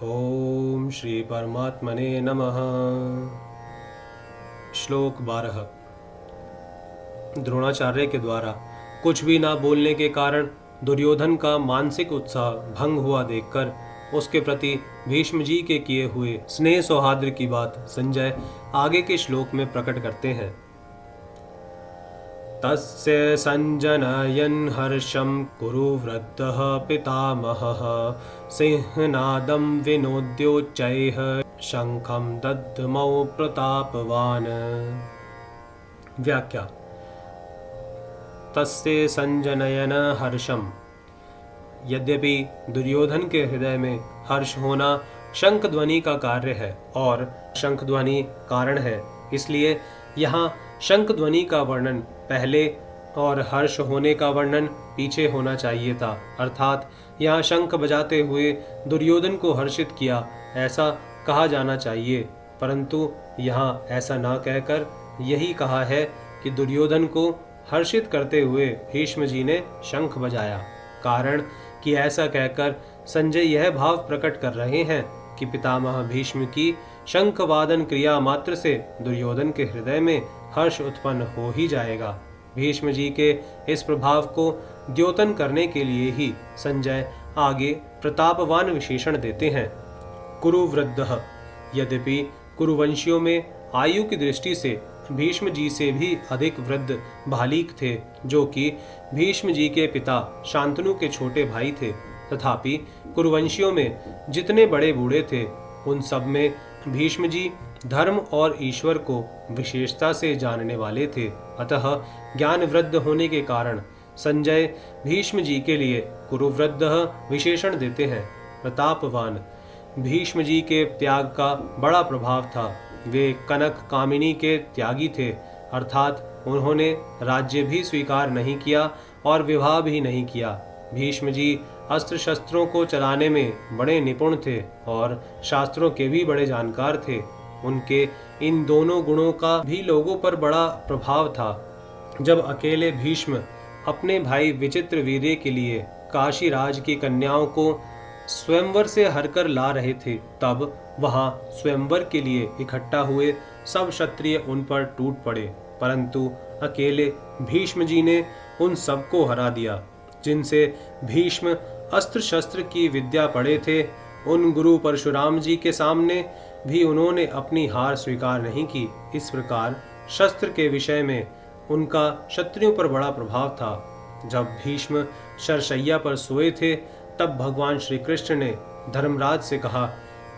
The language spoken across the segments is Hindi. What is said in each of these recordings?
ओम श्री परमात्मने नमः। श्लोक 12। द्रोणाचार्य के द्वारा कुछ भी ना बोलने के कारण दुर्योधन का मानसिक उत्साह भंग हुआ देखकर उसके प्रति भीष्म जी के किए हुए स्नेह सौहार्द की बात संजय आगे के श्लोक में प्रकट करते हैं। तस्य संजनयन् हर्षं कुरु वृद्धः पितामहः सिंहनादं विनोद्योच्चैः शंखं दद्मौ प्रतापवान्। व्याख्या। तस्य संजनयन् हर्षम, यद्यपि दुर्योधन के हृदय में हर्ष होना शंख ध्वनि का कार्य है और शंख ध्वनि कारण है, इसलिए यहाँ शंख ध्वनि का वर्णन पहले और हर्ष होने का वर्णन पीछे होना चाहिए था। अर्थात यहाँ शंख बजाते हुए दुर्योधन को हर्षित किया ऐसा कहा जाना चाहिए, परंतु यहाँ ऐसा न कहकर यही कहा है कि दुर्योधन को हर्षित करते हुए भीष्म जी ने शंख बजाया। कारण कि ऐसा कहकर संजय यह भाव प्रकट कर रहे हैं कि पितामह भीष्म की शंख वादन क्रिया मात्र से दुर्योधन के हृदय में हर्ष उत्पन्न हो ही जाएगा। भीष्म जी के इस प्रभाव को द्योतन करने के लिए ही संजय आगे प्रतापवान विशेषण देते हैं। कुरुवृद्धः, यद्यपि कुरुवंशियों में आयु की दृष्टि से भीष्म जी से भी अधिक वृद्ध भालीक थे, जो कि भीष्म जी के पिता शांतनु के छोटे भाई थे। तथापि कुरुवंशियों में जितने बड़े बूढ़े थे उन सब में भीष्म जी धर्म और ईश्वर को विशेषता से जानने वाले थे। अतः ज्ञान वृद्ध होने के कारण संजय भीष्म जी के लिए कुरुवृद्धः विशेषण देते हैं। प्रतापवान, भीष्म जी के त्याग का बड़ा प्रभाव था। वे कनक कामिनी के त्यागी थे, अर्थात उन्होंने राज्य भी स्वीकार नहीं किया और विवाह भी नहीं किया। भीष्म जी अस्त्र शस्त्रों को चलाने में बड़े निपुण थे और शास्त्रों के भी बड़े जानकार थे। उनके इन दोनों गुणों का भी लोगों पर बड़ा प्रभाव था। जब अकेले भीष्म अपने भाई विचित्र वीर्य के लिए काशी राज की कन्याओं को स्वयंवर से हरकर ला रहे थे, तब वहां स्वयंवर के लिए इकट्ठा हुए सब क्षत्रिय उन पर टूट पड़े, परंतु अकेले भीष्म जी ने उन सबको हरा दिया। जिनसे भीष्म अस्त्र शस्त्र की विद्या पढ़े थे, उन गुरु परशुराम जी के सामने भी उन्होंने अपनी हार स्वीकार नहीं की। इस प्रकार शस्त्र के विषय में उनका क्षत्रियों पर बड़ा प्रभाव था। जब भीष्म शरशैया पर सोए थे, तब भगवान श्री कृष्ण ने धर्मराज से कहा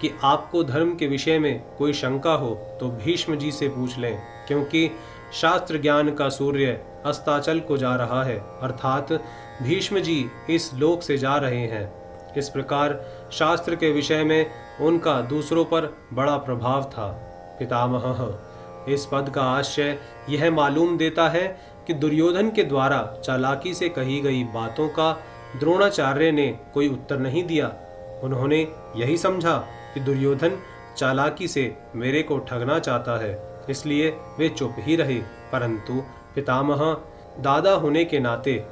कि आपको धर्म के विषय में कोई शंका हो तो भीष्म जी से पूछ लें, क्योंकि शास्त्र ज्ञान का सूर्य अस्ताचल को जा रहा है, अर्थात भीष्म जी इस लोक से जा रहे हैं। इस प्रकार शास्त्र के विषय में उनका दूसरों पर बड़ा प्रभाव था। पितामह, इस पद का आशय यह मालूम देता है कि दुर्योधन के द्वारा चालाकी से कही गई बातों का द्रोणाचार्य ने कोई उत्तर नहीं दिया। उन्होंने यही समझा कि दुर्योधन चालाकी से मेरे को ठगना चाहता है, इसलिए वे चुप ही रहे। परंतु पितामह दादा होने के नाते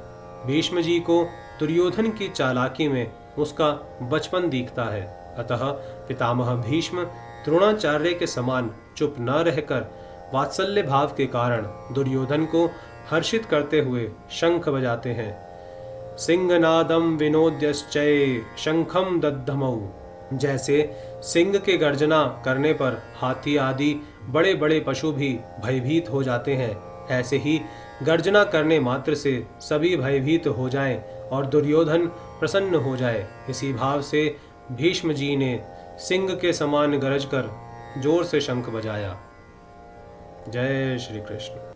भीष्म जी को दुर्योधन की चालाकी में उसका बचपन दिखता है। अतः पितामह भीष्म द्रोणाचार्य के समान चुप न रहकर वात्सल्य भाव के कारण दुर्योधन को हर्षित करते हुए शंख बजाते हैं। सिंहनादम विनोद्यश्चै शंखम दद्मौ, जैसे सिंह के गर्जना करने पर हाथी आदि बड़े बड़े पशु भी भयभीत हो जाते हैं, ऐसे ही गर्जना करने मात्र से सभी भयभीत हो जाएं और दुर्योधन प्रसन्न हो जाए। इसी भाव से भीष्म जी ने सिंह के समान गरज कर जोर से शंख बजाया। जय श्री कृष्ण।